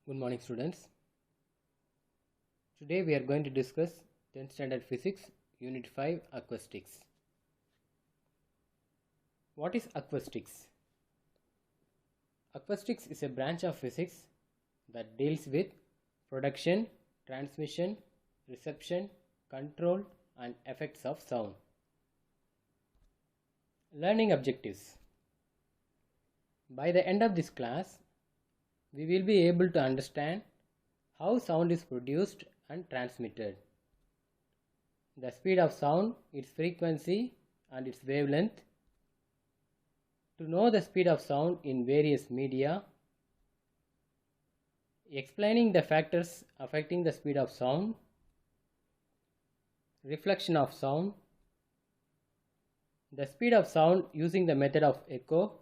Good morning, students. Today we are going to discuss 10th standard physics, unit 5, acoustics. What is acoustics? Acoustics is a branch of physics that deals with production, transmission, reception, control and effects of sound. Learning objectives. By the end of this class, we will be able to understand how sound is produced and transmitted, the speed of sound, its frequency and its wavelength, to know the speed of sound in various media, explaining the factors affecting the speed of sound, reflection of sound, the speed of sound using the method of echo,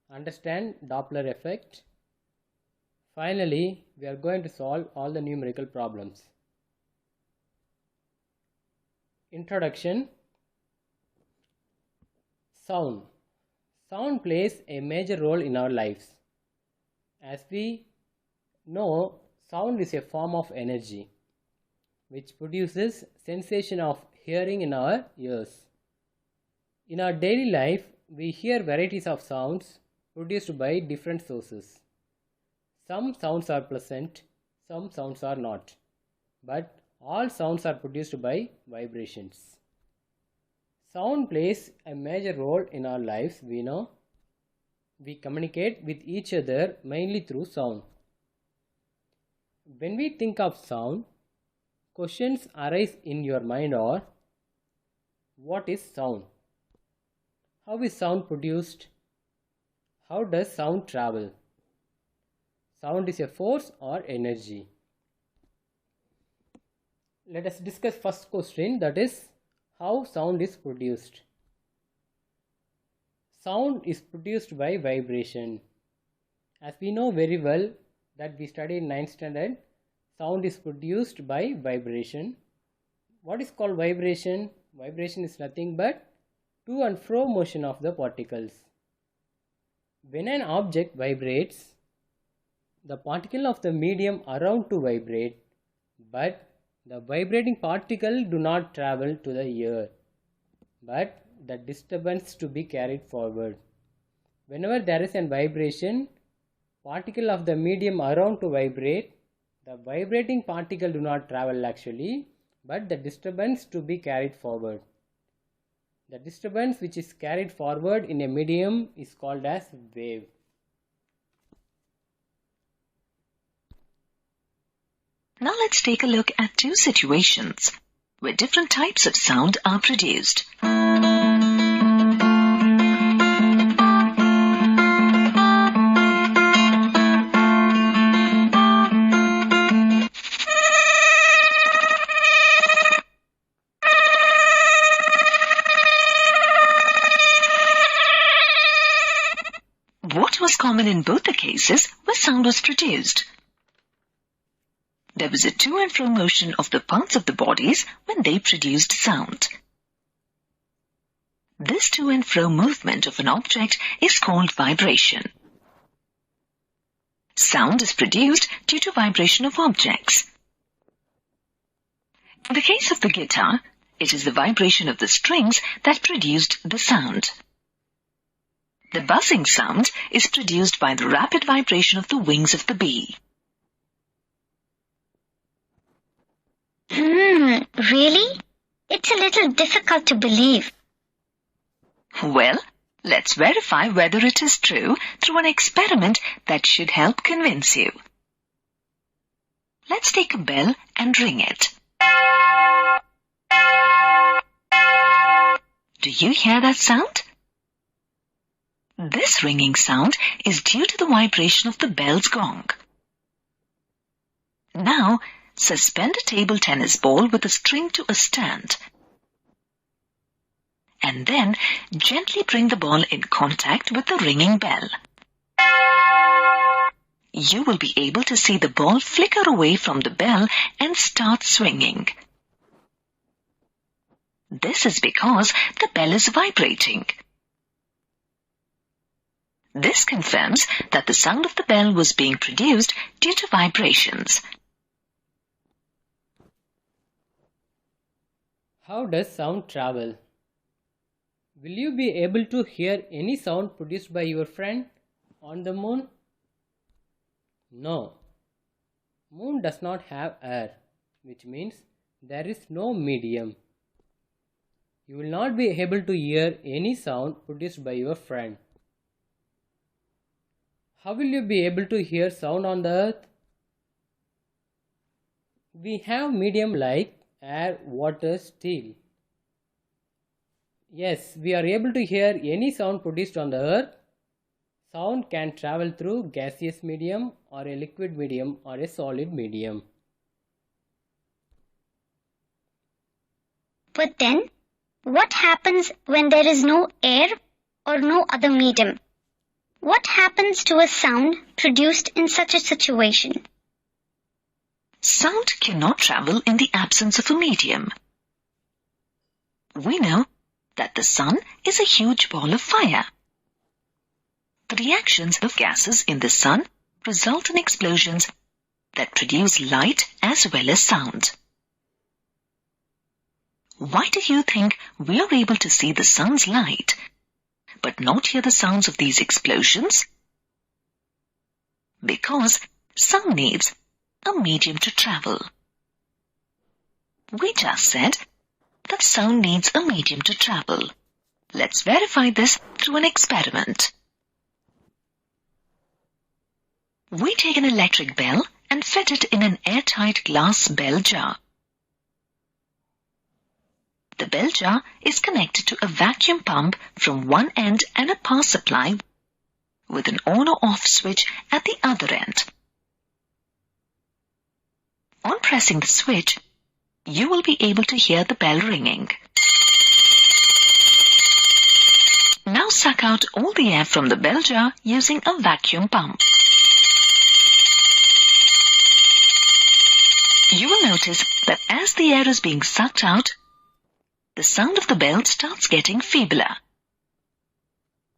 understand Doppler effect. Finally, we are going to solve all the numerical problems. Introduction. Sound. Sound plays a major role in our lives. As we know, sound is a form of energy which produces sensation of hearing in our ears. In our daily life, we hear varieties of sounds produced by different sources. Some sounds are pleasant, some sounds are not, but all sounds are produced by vibrations. Sound plays a major role in our lives. We know we communicate with each other mainly through sound. When we think of sound, questions arise in your mind are: what is sound? How is sound produced? How does sound travel? Sound is a force or energy. Let us discuss first question, that is how sound is produced. Sound is produced by vibration. As we know very well that we studied in 9th standard, sound is produced by vibration. What is called vibration? Vibration is nothing but to and fro motion of the particles. When an object vibrates, the particle of the medium around to vibrate, but the vibrating particle do not travel to the ear, but the disturbance to be carried forward. Whenever there is a vibration, particle of the medium around to vibrate, the vibrating particle do not travel actually, but the disturbance to be carried forward. The disturbance which is carried forward in a medium is called as wave. Now let's take a look at two situations where different types of sound are produced. What was common in both the cases where sound was produced? There was a to and fro motion of the parts of the bodies when they produced sound. This to and fro movement of an object is called vibration. Sound is produced due to vibration of objects. In the case of the guitar, it is the vibration of the strings that produced the sound. The buzzing sound is produced by the rapid vibration of the wings of the bee. Really? It's a little difficult to believe. Well, let's verify whether it is true through an experiment that should help convince you. Let's take a bell and ring it. Do you hear that sound? This ringing sound is due to the vibration of the bell's gong. Now, suspend a table tennis ball with a string to a stand. And then gently bring the ball in contact with the ringing bell. You will be able to see the ball flicker away from the bell and start swinging. This is because the bell is vibrating. This confirms that the sound of the bell was being produced due to vibrations. How does sound travel? Will you be able to hear any sound produced by your friend on the moon? No. Moon does not have air, which means there is no medium. You will not be able to hear any sound produced by your friend. How will you be able to hear sound on the earth? We have medium like air, water, steel. Yes, we are able to hear any sound produced on the earth. Sound can travel through gaseous medium or a liquid medium or a solid medium. But then, what happens when there is no air or no other medium? What happens to a sound produced in such a situation? Sound cannot travel in the absence of a medium. We know that the sun is a huge ball of fire. The reactions of gases in the sun result in explosions that produce light as well as sound. Why do you think we are able to see the sun's light, but not hear the sounds of these explosions? Because sound needs a medium to travel. We just said that sound needs a medium to travel. Let's verify this through an experiment. We take an electric bell and fit it in an airtight glass bell jar. The bell jar is connected to a vacuum pump from one end and a power supply with an on or off switch at the other end. On pressing the switch, you will be able to hear the bell ringing. Now suck out all the air from the bell jar using a vacuum pump. You will notice that as the air is being sucked out, the sound of the bell starts getting feebler.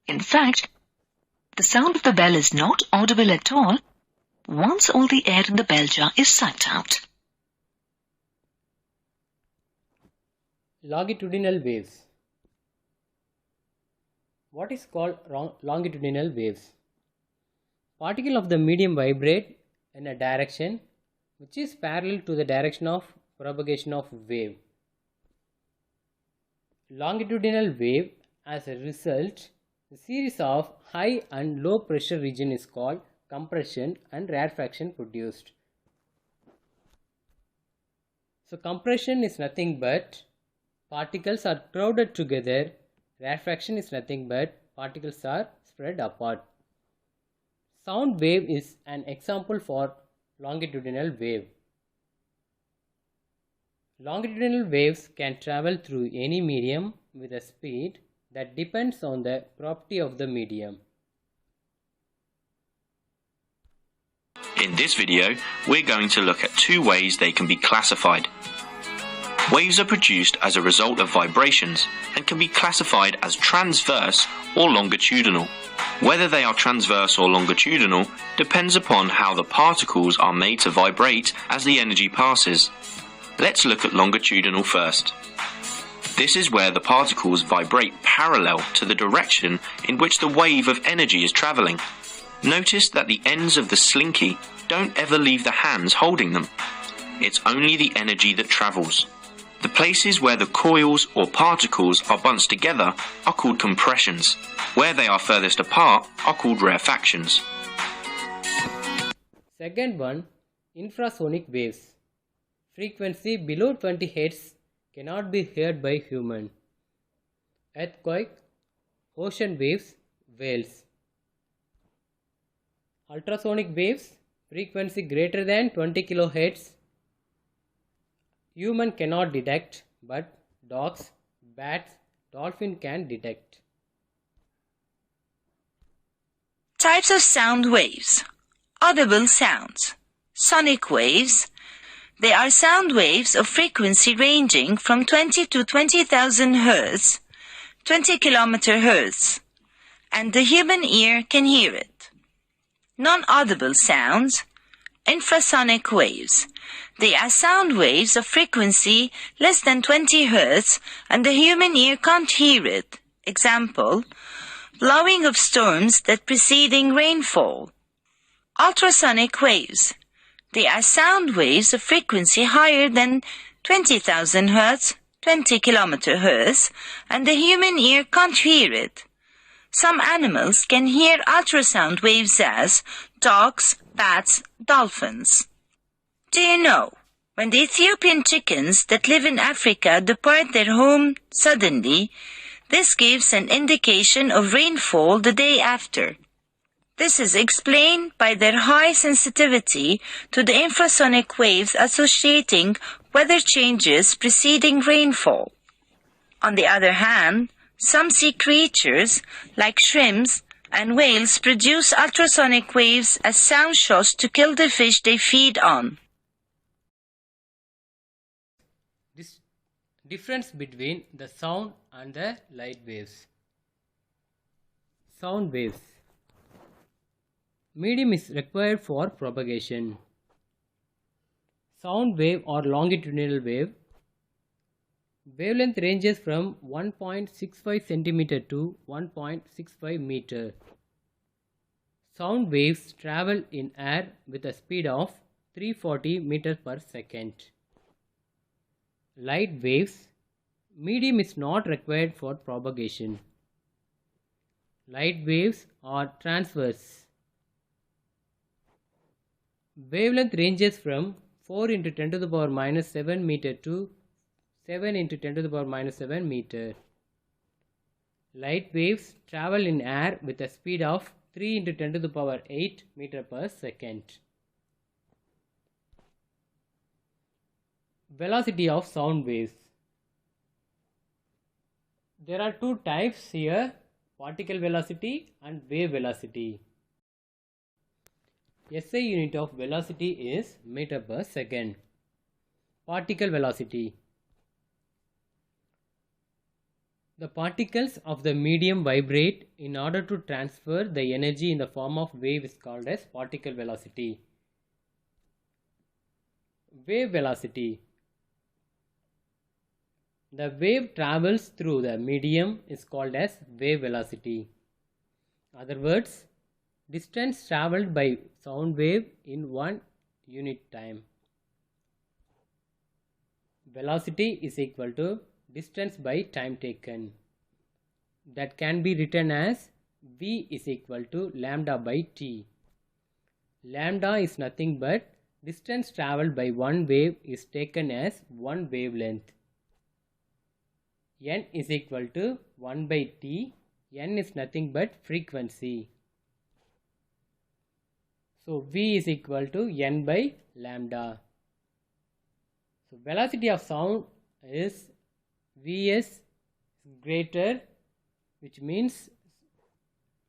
In fact, the sound of the bell is not audible at all once all the air in the bell jar is sucked out. Longitudinal waves. What is called longitudinal waves? Particles of the medium vibrate in a direction which is parallel to the direction of propagation of wave. Longitudinal wave, as a result, the series of high and low pressure region is called compression and rarefaction produced. So compression is nothing but particles are crowded together. Rarefaction is nothing but particles are spread apart. Sound wave is an example for longitudinal wave. Longitudinal waves can travel through any medium with a speed that depends on the property of the medium. In this video, we're going to look at two ways they can be classified. Waves are produced as a result of vibrations and can be classified as transverse or longitudinal. Whether they are transverse or longitudinal depends upon how the particles are made to vibrate as the energy passes. Let's look at longitudinal first. This is where the particles vibrate parallel to the direction in which the wave of energy is travelling. Notice that the ends of the slinky don't ever leave the hands holding them. It's only the energy that travels. The places where the coils or particles are bunched together are called compressions. Where they are furthest apart are called rarefactions. Second one, infrasonic waves. Frequency below 20 Hz cannot be heard by human. Earthquake, ocean waves, whales. Ultrasonic waves, frequency greater than 20 kHz. Human cannot detect, but dogs, bats, dolphin can detect. Types of sound waves. Audible sounds. Sonic waves. They are sound waves of frequency ranging from 20 to 20,000 Hz, 20 km Hz. and the human ear can hear it. Non-audible sounds, infrasonic waves. They are sound waves of frequency less than 20 Hz and the human ear can't hear it. Example, blowing of storms that preceding rainfall. Ultrasonic waves. They are sound waves of frequency higher than 20,000 Hz, 20 kHz, and the human ear can't hear it. Some animals can hear ultrasound waves as dogs, bats, dolphins. Do you know, when the Ethiopian chickens that live in Africa depart their home suddenly, this gives an indication of rainfall the day after. This is explained by their high sensitivity to the infrasonic waves associating weather changes preceding rainfall. On the other hand, some sea creatures, like shrimps and whales, produce ultrasonic waves as sound shots to kill the fish they feed on. This difference between the sound and the light waves. Sound waves. Medium is required for propagation. Sound wave or longitudinal wave. Wavelength ranges from 1.65 cm to 1.65 meter. Sound waves travel in air with a speed of 340 meters per second. Light waves. Medium is not required for propagation. Light waves are transverse. Wavelength ranges from 4 into 10 to the power minus 7 meter to 7 into 10 to the power minus 7 meter. Light waves travel in air with a speed of 3 into 10 to the power 8 meter per second. Velocity of sound waves. There are two types here, particle velocity and wave velocity. SI unit of velocity is meter per second. Particle velocity. The particles of the medium vibrate in order to transfer the energy in the form of wave is called as particle velocity. Wave velocity. The wave travels through the medium is called as wave velocity. In other words, distance travelled by sound wave in 1 unit time. Velocity is equal to distance by time taken. That can be written as V is equal to lambda by T. Lambda is nothing but distance travelled by one wave is taken as one wavelength. N is equal to 1 by T. N is nothing but frequency. So V is equal to N by lambda. So velocity of sound is Vs greater, which means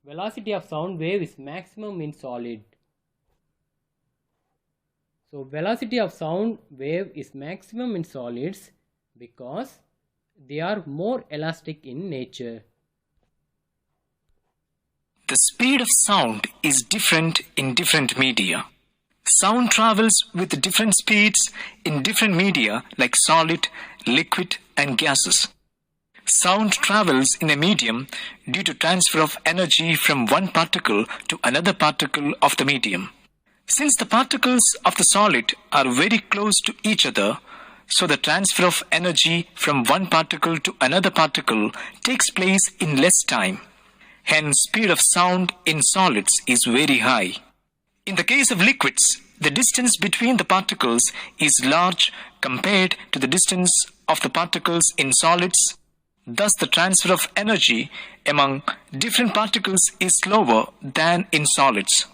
velocity of sound wave is maximum in solid. So velocity of sound wave is maximum in solids because they are more elastic in nature. The speed of sound is different in different media. Sound travels with different speeds in different media like solid, liquid, and gases. Sound travels in a medium due to transfer of energy from one particle to another particle of the medium. Since the particles of the solid are very close to each other, so the transfer of energy from one particle to another particle takes place in less time. Hence, speed of sound in solids is very high. In the case of liquids, the distance between the particles is large compared to the distance of the particles in solids. Thus, the transfer of energy among different particles is slower than in solids.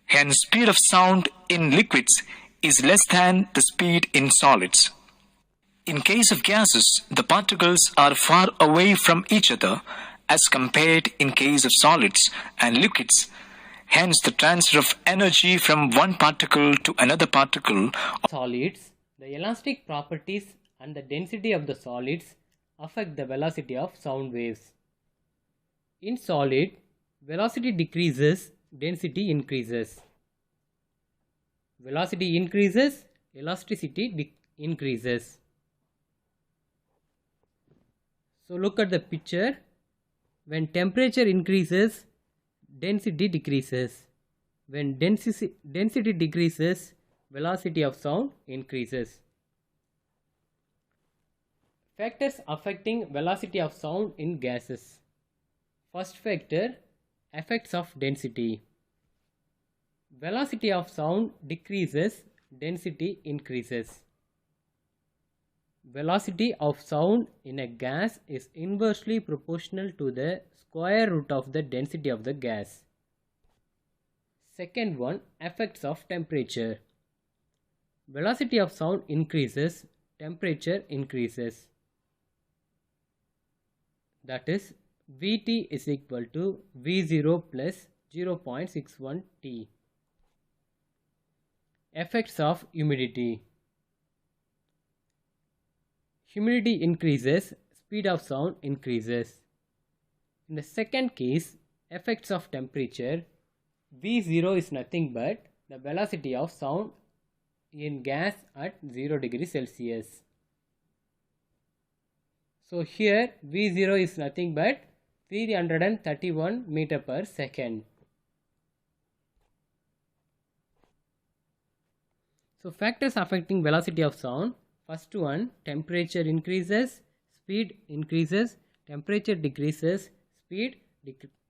Hence, speed of sound in liquids is less than the speed in solids. In case of gases, the particles are far away from each other as compared in case of solids and liquids. Hence, the transfer of energy from one particle to another particle of solids, the elastic properties and the density of the solids affect the velocity of sound waves. In solid, velocity decreases, density increases. Velocity increases, elasticity increases. So look at the picture. When temperature increases, density decreases. When density decreases, velocity of sound increases. Factors affecting velocity of sound in gases. First factor, effects of density. Velocity of sound decreases, density increases. Velocity of sound in a gas is inversely proportional to the square root of the density of the gas. Second one, effects of temperature. Velocity of sound increases, temperature increases. That is, Vt is equal to V0 plus 0.61 T. Effects of humidity. Humidity increases, speed of sound increases. In the second case, effects of temperature, V0 is nothing but the velocity of sound in gas at 0 degrees Celsius. So here V0 is nothing but 331 meter per second. So factors affecting velocity of sound. First one, temperature increases, speed increases, temperature decreases, speed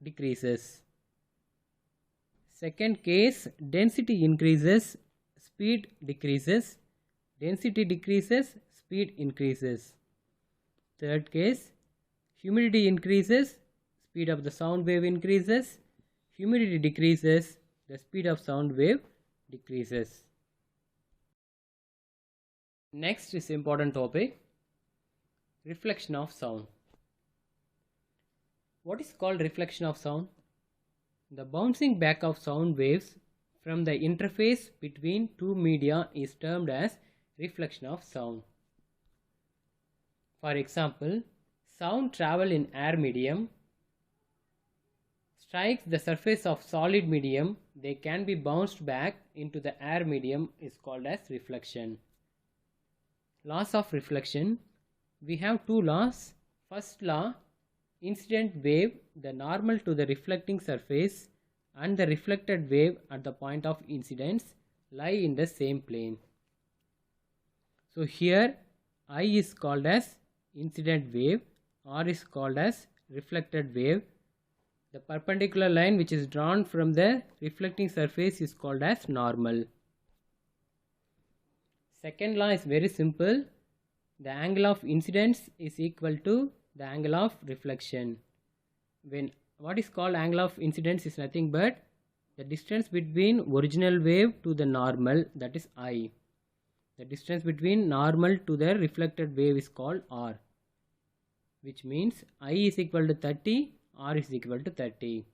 decreases. Second case, density increases, speed decreases, density decreases, speed increases. Third case, humidity increases, speed of the sound wave increases, humidity decreases, the speed of sound wave decreases. Next is important topic, reflection of sound. What is called reflection of sound? The bouncing back of sound waves from the interface between two media is termed as reflection of sound. For example, sound travel in air medium, strikes the surface of solid medium, they can be bounced back into the air medium is called as reflection. Laws of reflection. We have two laws. First law, incident wave, the normal to the reflecting surface, and the reflected wave at the point of incidence lie in the same plane. So here I is called as incident wave, R is called as reflected wave. The perpendicular line which is drawn from the reflecting surface is called as normal. Second law is very simple. The angle of incidence is equal to the angle of reflection. When what is called angle of incidence is nothing but the distance between original wave to the normal, that is I. The distance between normal to the reflected wave is called R, which means I is equal to 30, R is equal to 30.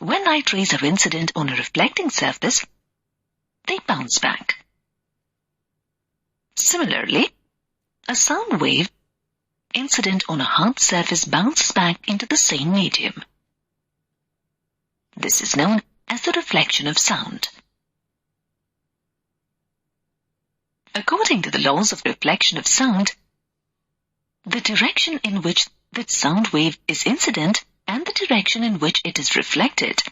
When light rays are incident on a reflecting surface, they bounce back. Similarly, a sound wave incident on a hard surface bounces back into the same medium. This is known as the reflection of sound. According to the laws of reflection of sound, the direction in which the sound wave is incident and the direction in which it is reflected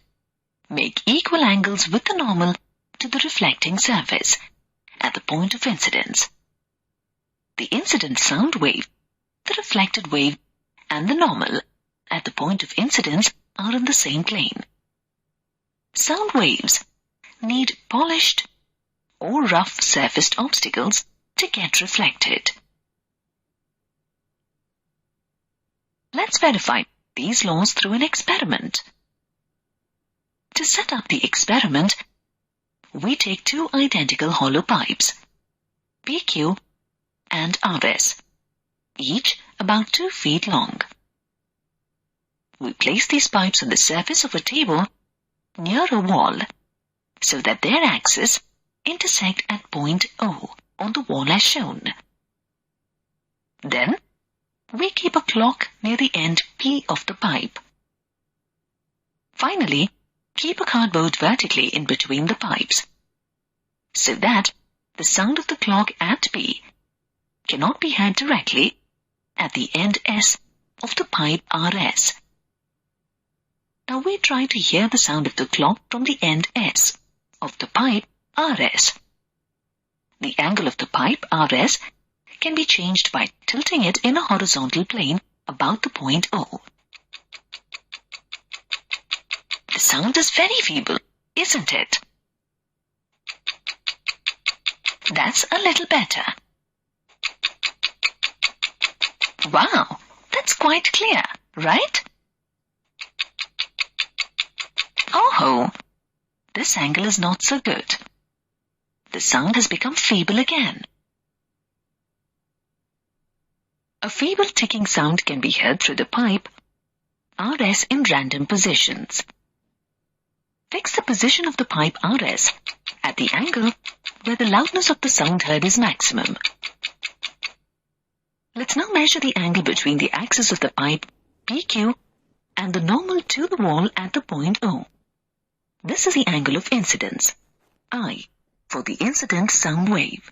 make equal angles with the normal to the reflecting surface at the point of incidence. The incident sound wave, the reflected wave, and the normal at the point of incidence are in the same plane. Sound waves need polished or rough surfaced obstacles to get reflected. Let's verify these laws through an experiment. To set up the experiment, we take two identical hollow pipes, PQ and RS, each about 2 feet long. We place these pipes on the surface of a table near a wall so that their axes intersect at point O on the wall as shown. Then, we keep a clock near the end P of the pipe. Finally, keep a cardboard vertically in between the pipes, so that the sound of the clock at P cannot be heard directly at the end S of the pipe RS. Now we try to hear the sound of the clock from the end S of the pipe RS. The angle of the pipe RS can be changed by tilting it in a horizontal plane about the point O. The sound is very feeble, isn't it? That's a little better. Wow, that's quite clear, right? Oh, this angle is not so good. The sound has become feeble again. A feeble ticking sound can be heard through the pipe RS in random positions. Fix the position of the pipe RS at the angle where the loudness of the sound heard is maximum. Let's now measure the angle between the axis of the pipe PQ and the normal to the wall at the point O. This is the angle of incidence, I, for the incident sound wave.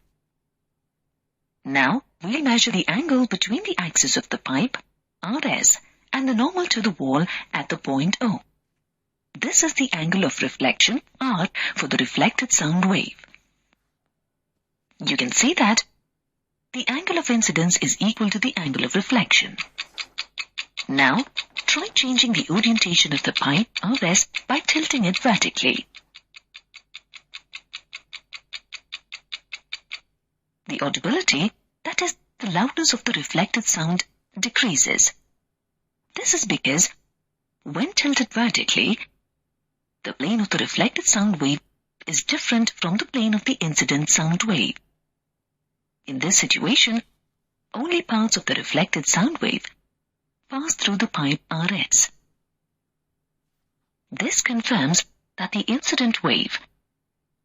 Now, we'll measure the angle between the axis of the pipe, RS, and the normal to the wall at the point O. This is the angle of reflection, R, for the reflected sound wave. You can see that the angle of incidence is equal to the angle of reflection. Now, try changing the orientation of the pipe RS by tilting it vertically. The audibility, that is, the loudness of the reflected sound, decreases. This is because, when tilted vertically, the plane of the reflected sound wave is different from the plane of the incident sound wave. In this situation, only parts of the reflected sound wave pass through the pipe RS. This confirms that the incident wave,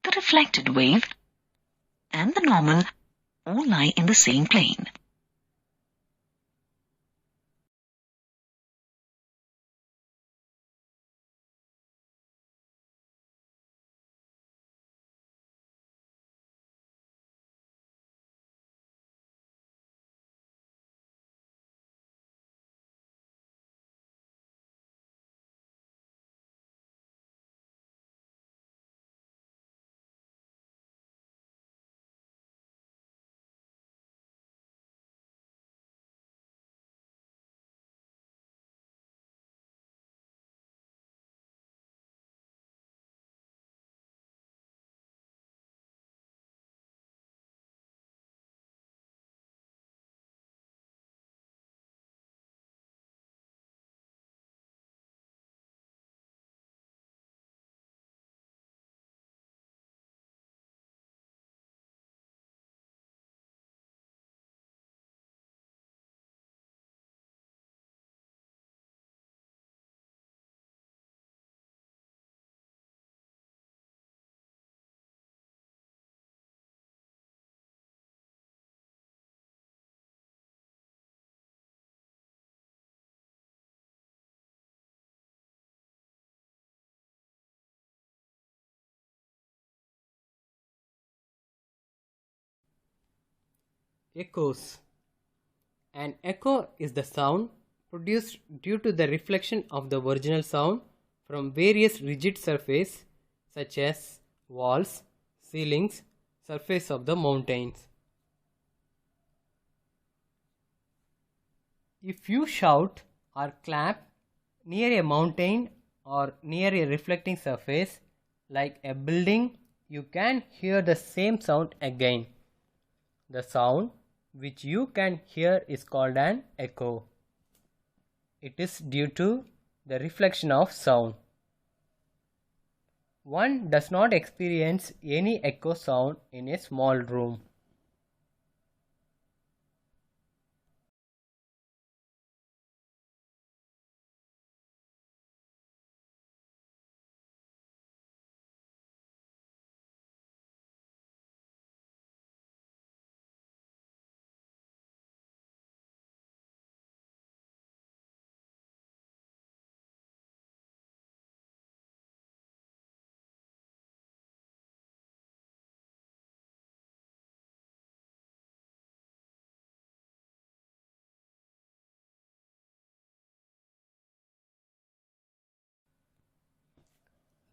the reflected wave, and the normal all lie in the same plane. Echoes. An echo is the sound produced due to the reflection of the original sound from various rigid surfaces such as walls, ceilings, surface of the mountains. If you shout or clap near a mountain or near a reflecting surface like a building, you can hear the same sound again. The sound which you can hear is called an echo. It is due to the reflection of sound. One does not experience any echo sound in a small room.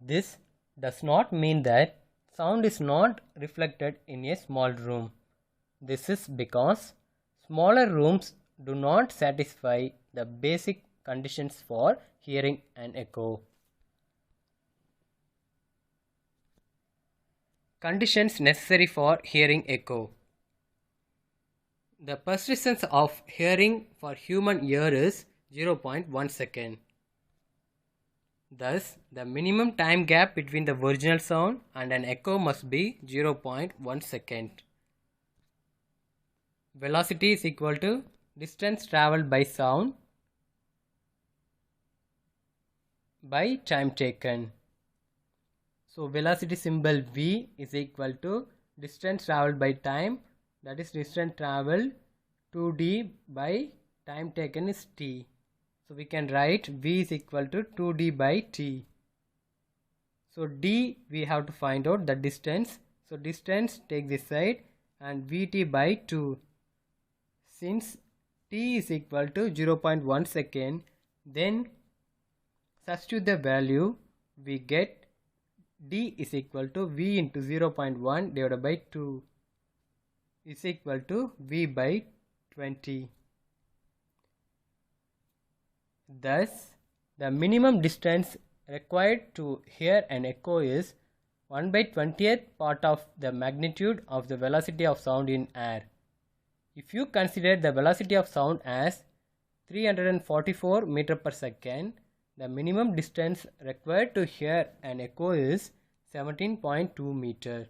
This does not mean that sound is not reflected in a small room. This is because smaller rooms do not satisfy the basic conditions for hearing an echo. Conditions necessary for hearing echo. The persistence of hearing for human ear is 0.1 second. Thus, the minimum time gap between the original sound and an echo must be 0.1 second. Velocity is equal to distance traveled by sound by time taken. So, velocity symbol V is equal to distance traveled by time, that is distance traveled 2d by time taken is t. So, we can write V is equal to 2d by t. So, d we have to find out the distance. So, distance take this side and Vt by 2. Since t is equal to 0.1 second, then substitute the value, we get d is equal to V into 0.1 divided by 2 is equal to V by 20. Thus, the minimum distance required to hear an echo is 1 by 20th part of the magnitude of the velocity of sound in air. If you consider the velocity of sound as 344 meter per second, the minimum distance required to hear an echo is 17.2 meter.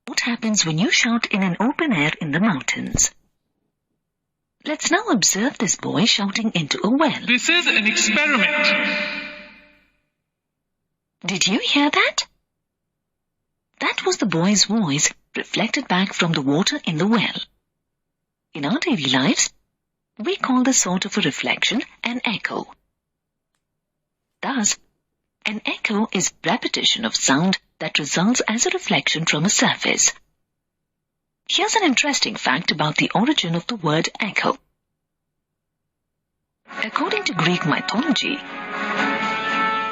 What happens when you shout in an open air in the mountains? Let's now observe this boy shouting into a well. This is an experiment. Did you hear that? That was the boy's voice reflected back from the water in the well. In our daily lives, we call this sort of a reflection an echo. Thus, an echo is repetition of sound that results as a reflection from a surface. Here's an interesting fact about the origin of the word echo. According to Greek mythology,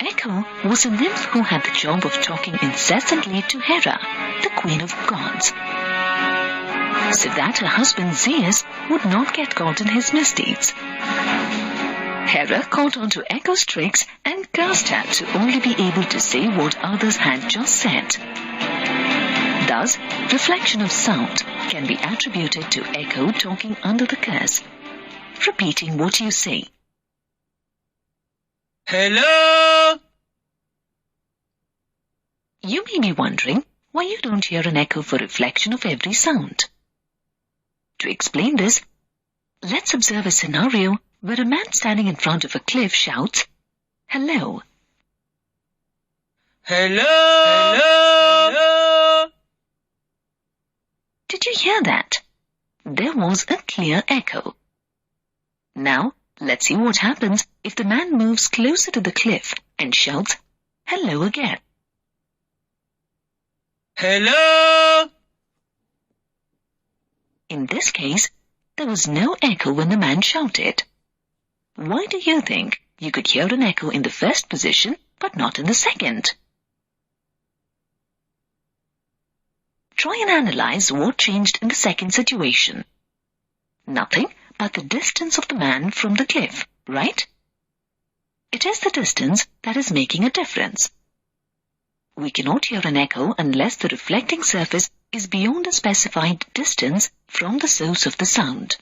Echo was a nymph who had the job of talking incessantly to Hera, the queen of gods, so that her husband Zeus would not get caught in his misdeeds. Hera caught on to Echo's tricks and cursed her to only be able to say what others had just said. Thus, reflection of sound can be attributed to Echo talking under the curse, repeating what you say. Hello? You may be wondering why you don't hear an echo for reflection of every sound. To explain this, let's observe a scenario where a man standing in front of a cliff shouts, "Hello." Hello? Hello? Did you hear that? There was a clear echo. Now, let's see what happens if the man moves closer to the cliff and shouts, "Hello" again. Hello? In this case, there was no echo when the man shouted. Why do you think you could hear an echo in the first position but not in the second? Try and analyze what changed in the second situation. Nothing but the distance of the man from the cliff, right? It is the distance that is making a difference. We cannot hear an echo unless the reflecting surface is beyond a specified distance from the source of the sound.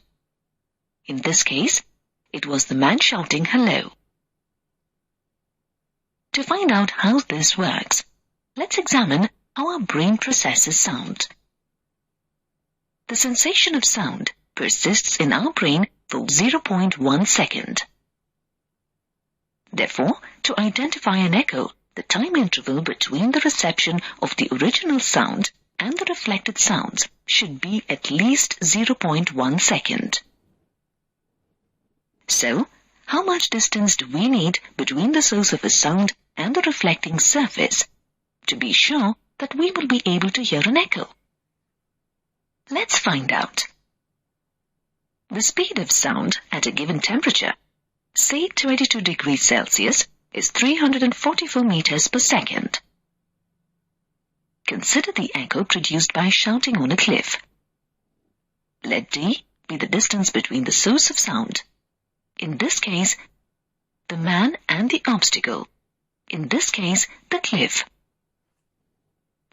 In this case, it was the man shouting "hello." To find out how this works, let's examine how our brain processes sound. The sensation of sound persists in our brain for 0.1 second. Therefore, to identify an echo, the time interval between the reception of the original sound and the reflected sounds should be at least 0.1 second. So, how much distance do we need between the source of a sound and the reflecting surface to be sure that we will be able to hear an echo? Let's find out. The speed of sound at a given temperature, say 22 degrees Celsius, is 344 meters per second. Consider the echo produced by shouting on a cliff. Let d be the distance between the source of sound, in this case, the man and the obstacle, in this case, the cliff.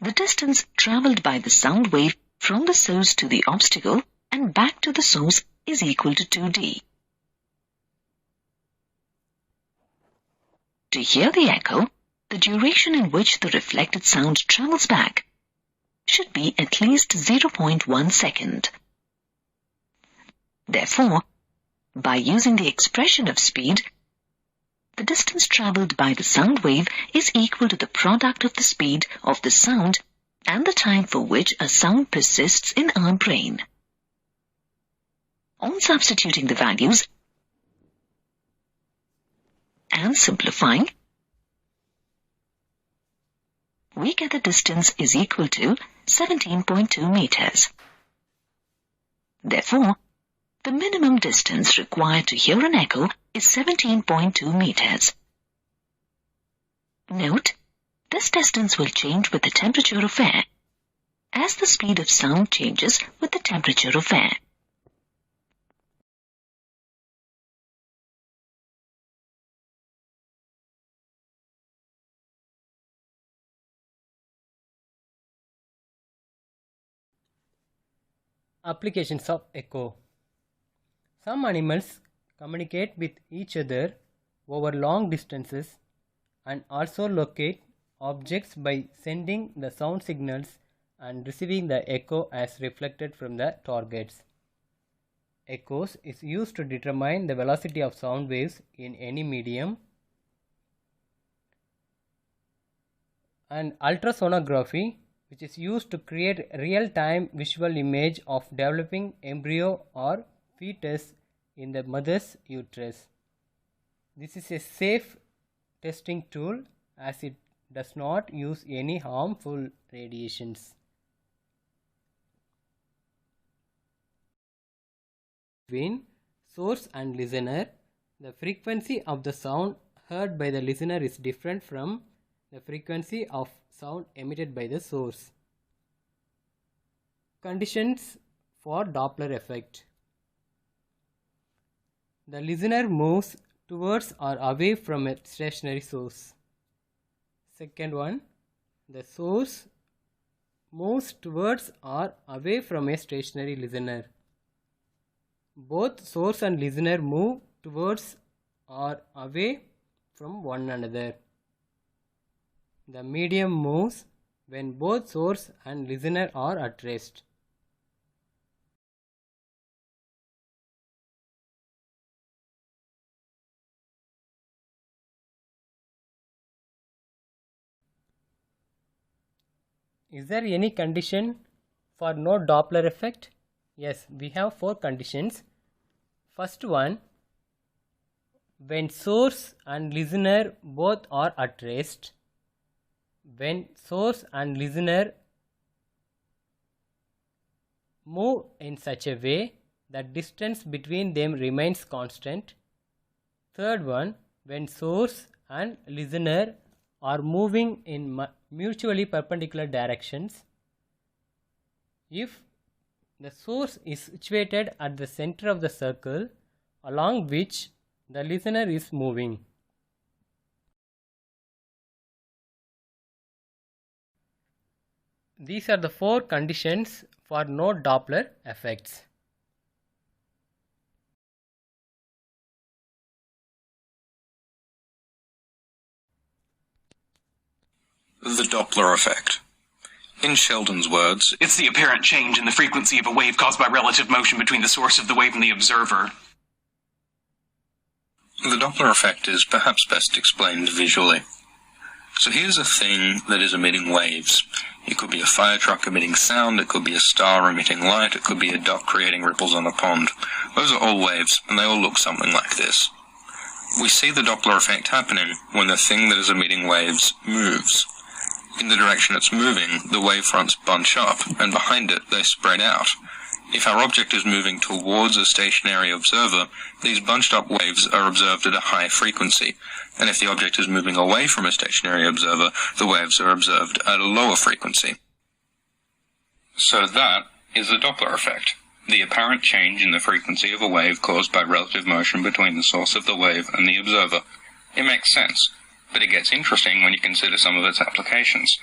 The distance travelled by the sound wave from the source to the obstacle and back to the source is equal to 2d. To hear the echo, the duration in which the reflected sound travels back should be at least 0.1 second. Therefore, by using the expression of speed, the distance travelled by the sound wave is equal to the product of the speed of the sound and the time for which a sound persists in our brain. On substituting the values and simplifying, we get the distance is equal to 17.2 meters. Therefore, the minimum distance required to hear an echo is 17.2 meters. Note, this distance will change with the temperature of air, as the speed of sound changes with the temperature of air. Applications of echo. Some animals communicate with each other over long distances and also locate objects by sending the sound signals and receiving the echo as reflected from the targets. Echoes is used to determine the velocity of sound waves in any medium. And ultrasonography, which is used to create real-time visual image of developing embryo or fetus in the mother's uterus. This is a safe testing tool as it does not use any harmful radiations. Between source and listener, the frequency of the sound heard by the listener is different from the frequency of sound emitted by the source. Conditions for Doppler effect. The listener moves towards or away from a stationary source. Second one, the source moves towards or away from a stationary listener. Both source and listener move towards or away from one another. The medium moves when both source and listener are at rest. Is there any condition for no Doppler effect? Yes, we have 4 conditions. First one, when source and listener both are at rest. When source and listener move in such a way that distance between them remains constant. Third one, when source and listener are moving in mutually perpendicular directions. If the source is situated at the center of the circle along which the listener is moving. These are the 4 conditions for no Doppler effects. The Doppler effect. In Sheldon's words, it's the apparent change in the frequency of a wave caused by relative motion between the source of the wave and the observer. the Doppler effect is perhaps best explained visually. So here's a thing that is emitting waves. It could be a fire truck emitting sound, it could be a star emitting light, it could be a duck creating ripples on a pond. Those are all waves, and they all look something like this. We see the Doppler effect happening when the thing that is emitting waves moves. In the direction it's moving, the wavefronts bunch up, and behind it they spread out. If our object is moving towards a stationary observer, these bunched up waves are observed at a high frequency, and if the object is moving away from a stationary observer, the waves are observed at a lower frequency. So that is the Doppler effect, the apparent change in the frequency of a wave caused by relative motion between the source of the wave and the observer. It makes sense, but it gets interesting when you consider some of its applications.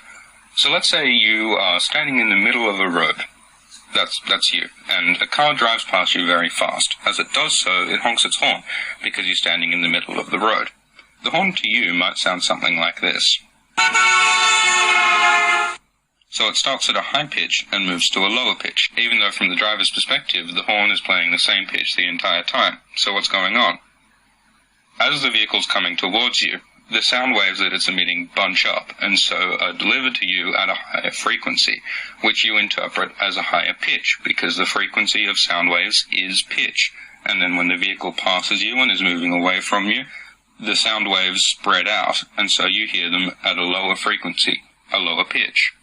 So let's say you are standing in the middle of a road. That's you, and a car drives past you very fast. As it does so, it honks its horn, because you're standing in the middle of the road. The horn to you might sound something like this. So it starts at a high pitch and moves to a lower pitch, even though from the driver's perspective, the horn is playing the same pitch the entire time. So what's going on? As the vehicle's coming towards you, the sound waves that it's emitting bunch up, and so are delivered to you at a higher frequency, which you interpret as a higher pitch, because the frequency of sound waves is pitch. And then when the vehicle passes you and is moving away from you, the sound waves spread out, and so you hear them at a lower frequency, a lower pitch.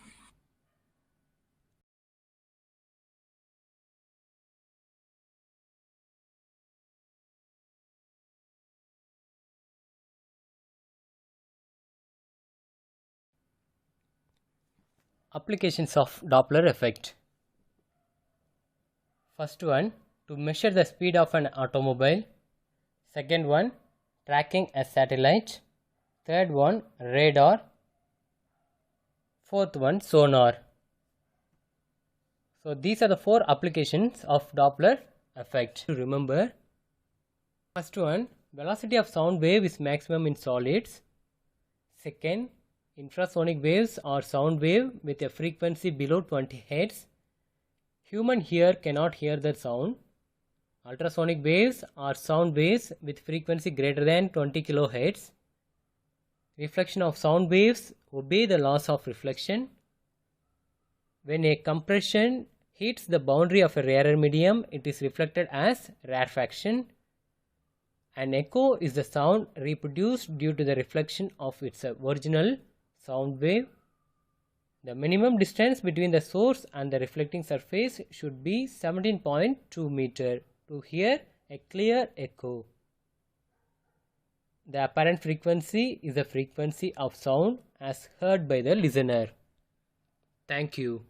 Applications of Doppler effect. First one, to measure the speed of an automobile. Second one, tracking a satellite. Third one, radar. Fourth one, sonar. So these are the four applications of Doppler effect. To remember, first one, velocity of sound wave is maximum in solids. Second, infrasonic waves are sound wave with a frequency below 20 Hz. Human ear cannot hear the sound. Ultrasonic waves are sound waves with frequency greater than 20 kHz. Reflection of sound waves obey the laws of reflection. When a compression hits the boundary of a rarer medium, it is reflected as rarefaction. An echo is the sound reproduced due to the reflection of its original sound wave. The minimum distance between the source and the reflecting surface should be 17.2 meter to hear a clear echo. The apparent frequency is the frequency of sound as heard by the listener. Thank you.